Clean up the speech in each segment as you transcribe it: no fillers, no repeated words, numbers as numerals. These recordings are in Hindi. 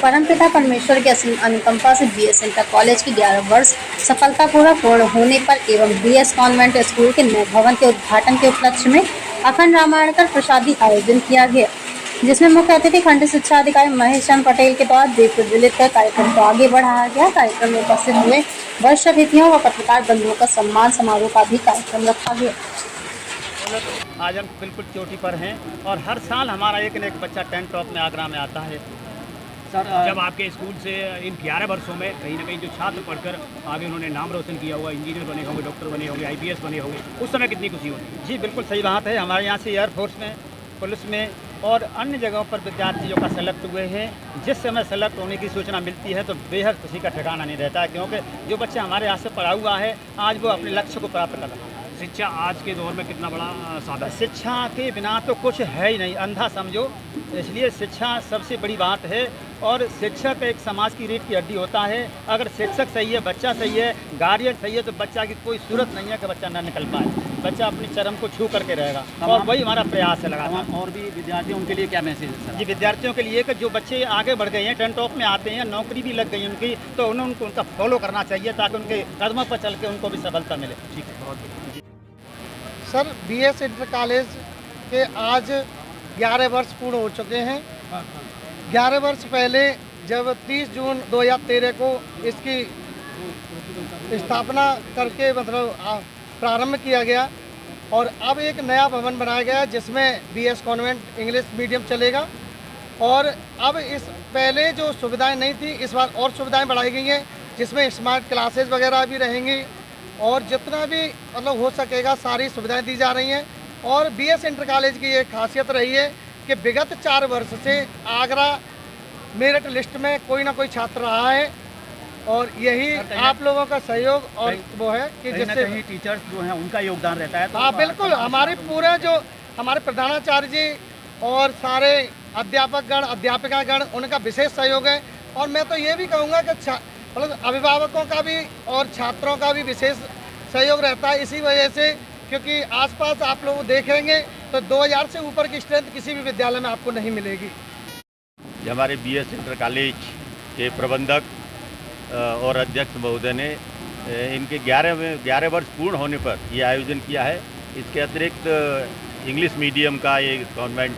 परमपिता परमेश्वर की असीम अनुकंपा से बीएस इंटर कॉलेज की 11 वर्ष सफलतापूर्वक पूर्ण होने पर एवं बीएस कॉन्वेंट स्कूल के नए भवन के उद्घाटन के उपलक्ष्य में अखंड रामायण का प्रसादी आयोजन किया गया, जिसमें मुख्य अतिथि खंड शिक्षा अधिकारी महेश चंद्र पटेल के द्वारा दीप प्रज्वलित कर कार्यक्रम को आगे बढ़ाया गया। कार्यक्रम में उपस्थित हुए वरिष्ठ अतिथियों व पत्रकार बंधुओं का सम्मान समारोह का भी कार्यक्रम रखा गया। आज हम बिल्कुल चोटी पर हैं और हर साल हमारा एक न एक बच्चा 10 टॉप में आगरा में आता है। सर जब आपके स्कूल से इन 11 वर्षों में कहीं ना कहीं जो छात्र पढ़कर आगे उन्होंने नाम रोशन किया हुआ, इंजीनियर बने होंगे, डॉक्टर बने होंगे, आईपीएस बने होंगे, उस समय कितनी खुशी होती? जी बिल्कुल सही बात है। हमारे यहाँ से एयरफोर्स में, पुलिस में और अन्य जगहों पर विद्यार्थियों का सेलेक्ट हुए हैं। जिस समय सेलेक्ट होने की सूचना मिलती है तो बेहद खुशी का ठिकाना नहीं रहता है, क्योंकि जो बच्चा हमारे यहाँ से पढ़ा हुआ है आज वो अपने लक्ष्य को प्राप्त कर रहा है। शिक्षा आज के दौर में कितना बड़ा साधन है। शिक्षा के बिना तो कुछ है ही नहीं, अंधा समझो। इसलिए शिक्षा सबसे बड़ी बात है और शिक्षक एक समाज की रीढ़ की हड्डी होता है। अगर शिक्षक सही है, बच्चा सही है, गार्जियन सही है तो बच्चा की कोई सूरत नहीं है कि बच्चा ना निकल पाए। बच्चा अपनी चरम को छू करके रहेगा और वही हमारा प्रयास है लगा। और भी विद्यार्थी, उनके लिए क्या मैसेज है? जी विद्यार्थियों के लिए कि जो बच्चे आगे बढ़ गए हैं, 10 टॉप में आते हैं, नौकरी भी लग गई उनकी, तो उन्हें उनका फॉलो करना चाहिए ताकि उनके कदमों पर चल के उनको भी सफलता मिले। ठीक है, बहुत सर बीएस इंटर कॉलेज के आज 11 वर्ष पूर्ण हो चुके हैं। 11 वर्ष पहले जब 30 जून 2013 को इसकी स्थापना करके मतलब प्रारंभ किया गया और अब एक नया भवन बनाया गया जिसमें बीएस कॉन्वेंट इंग्लिश मीडियम चलेगा। और अब इस पहले जो सुविधाएं नहीं थी इस बार और सुविधाएं बढ़ाई गई हैं, जिसमें स्मार्ट क्लासेस वगैरह भी रहेंगी और जितना भी मतलब हो सकेगा सारी सुविधाएं दी जा रही हैं। और बीएस इंटर कॉलेज की ये खासियत रही है कि विगत 4 वर्ष से आगरा मेरिट लिस्ट में कोई ना कोई छात्र रहा है और यही आप लोगों का सहयोग और वो है कि जिससे टीचर्स जो हैं उनका योगदान रहता है। हाँ बिल्कुल, हमारे पूरे जो हमारे प्रधानाचार्य जी और सारे अध्यापकगण अध्यापिकागण उनका विशेष सहयोग है। और मैं तो ये भी कहूँगा कि मतलब अभिभावकों का भी और छात्रों का भी विशेष सहयोग रहता है, इसी वजह से क्योंकि आसपास आप लोग देखेंगे तो 2000 से ऊपर की स्ट्रेंथ किसी भी विद्यालय में आपको नहीं मिलेगी। हमारे बीएस इंटर कॉलेज के प्रबंधक और अध्यक्ष महोदय ने इनके 11 वर्ष पूर्ण होने पर ये आयोजन किया है। इसके अतिरिक्त इंग्लिश मीडियम का ये कॉन्वेंट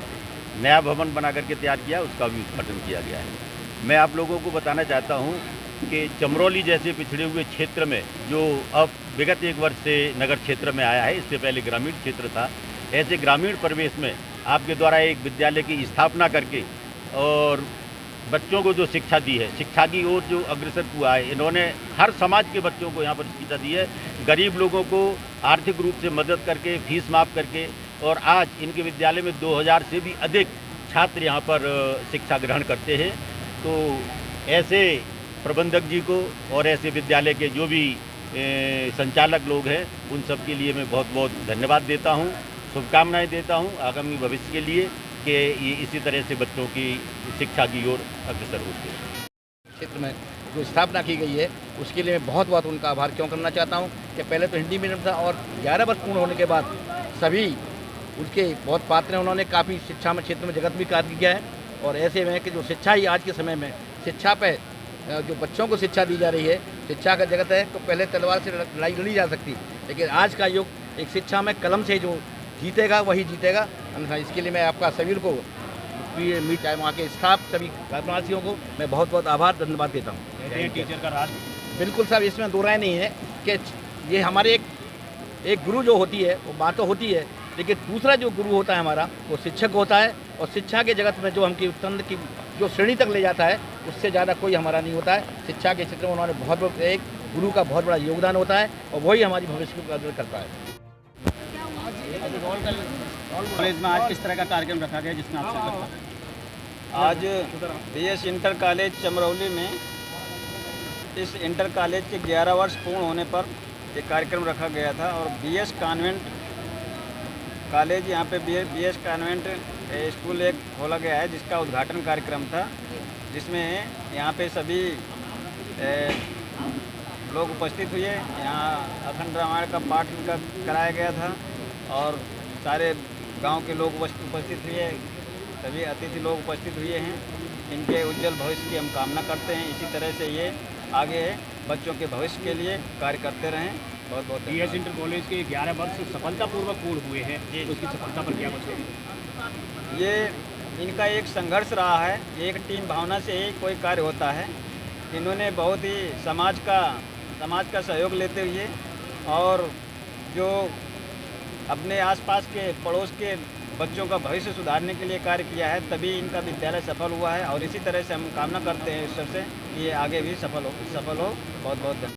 नया भवन बना करके तैयार किया, उसका भी उद्घाटन किया गया है। मैं आप लोगों को बताना चाहता हूँ कि चमरौली जैसे पिछड़े हुए क्षेत्र में जो अब विगत 1 वर्ष से नगर क्षेत्र में आया है, इससे पहले ग्रामीण क्षेत्र था, ऐसे ग्रामीण परिवेश में आपके द्वारा एक विद्यालय की स्थापना करके और बच्चों को जो शिक्षा दी है, शिक्षा की ओर जो अग्रसर हुआ है, इन्होंने हर समाज के बच्चों को यहाँ पर शिक्षा दी है। गरीब लोगों को आर्थिक रूप से मदद करके, फीस माफ़ करके, और आज इनके विद्यालय में 2000 से भी अधिक छात्र यहाँ पर शिक्षा ग्रहण करते हैं। तो ऐसे प्रबंधक जी को और ऐसे विद्यालय के जो भी संचालक लोग हैं उन सब के लिए मैं बहुत बहुत धन्यवाद देता हूँ, शुभकामनाएं देता हूँ आगामी भविष्य के लिए कि ये इसी तरह से बच्चों की शिक्षा की ओर अग्रसर होते हैं। क्षेत्र में जो स्थापना की गई है उसके लिए मैं बहुत बहुत उनका आभार क्यों करना चाहता हूँ कि पहले तो हिंदी मीडियम था और 11 वर्ष पूर्ण होने के बाद सभी उनके बहुत पात्र हैं। उन्होंने काफ़ी शिक्षा में क्षेत्र में जगत भी कार्य किया है और ऐसे में कि जो शिक्षा ही आज के समय में शिक्षा पे जो बच्चों को शिक्षा दी जा रही है, शिक्षा का जगत है तो पहले तलवार से लड़ाई लड़ी जा सकती, लेकिन आज का युग एक शिक्षा में कलम से जो जीतेगा वही जीतेगा। इसके लिए मैं आपका सभी को मीट चाहे वहाँ के स्टाफ सभी कार्यवासियों को मैं बहुत बहुत आभार धन्यवाद देता हूँ। टीचर का राज बिल्कुल साहब, इसमें दो राय नहीं है कि ये हमारे एक गुरु जो होती है वो बात तो होती है, लेकिन दूसरा जो गुरु होता है हमारा वो शिक्षक होता है। और शिक्षा के जगत में जो हमकी तंत्र की जो श्रेणी तक ले जाता है उससे ज़्यादा कोई हमारा नहीं होता है। शिक्षा के क्षेत्र में उन्होंने बहुत एक गुरु का बहुत बड़ा योगदान होता है और वही हमारी भविष्य को कदर करता है। कॉलेज में आज किस तरह का कार्यक्रम रखा गया जिसमें आप शिरकत? आज बीएस इंटर कॉलेज चमरौली में इस इंटर कॉलेज के 11 वर्ष पूर्ण होने पर एक कार्यक्रम रखा गया था और बीएस कॉन्वेंट कॉलेज यहाँ पे बीएस कॉन्वेंट स्कूल एक खोला गया है जिसका उद्घाटन कार्यक्रम था, जिसमें यहाँ पे सभी लोग उपस्थित हुए। यहाँ अखंड रामायण का पाठ इनका कराया गया था और सारे गांव के लोग उपस्थित हुए, सभी अतिथि लोग उपस्थित हुए हैं इनके उज्जवल भविष्य की हम कामना करते हैं। इसी तरह से ये आगे बच्चों के भविष्य के लिए कार्य करते रहें। बहुत बहुत BS इंटर कॉलेज के 11 वर्ष सफलतापूर्वक पूर्ण हुए हैं, उसकी सफलता पर क्या कुछ है? ये इनका एक संघर्ष रहा है, एक टीम भावना से ही कोई कार्य होता है। इन्होंने बहुत ही समाज का सहयोग लेते हुए और जो अपने आसपास के पड़ोस के बच्चों का भविष्य सुधारने के लिए कार्य किया है, तभी इनका विद्यालय सफल हुआ है। और इसी तरह से हम कामना करते हैं ईश्वर से कि ये आगे भी सफल हो। बहुत बहुत धन्यवाद।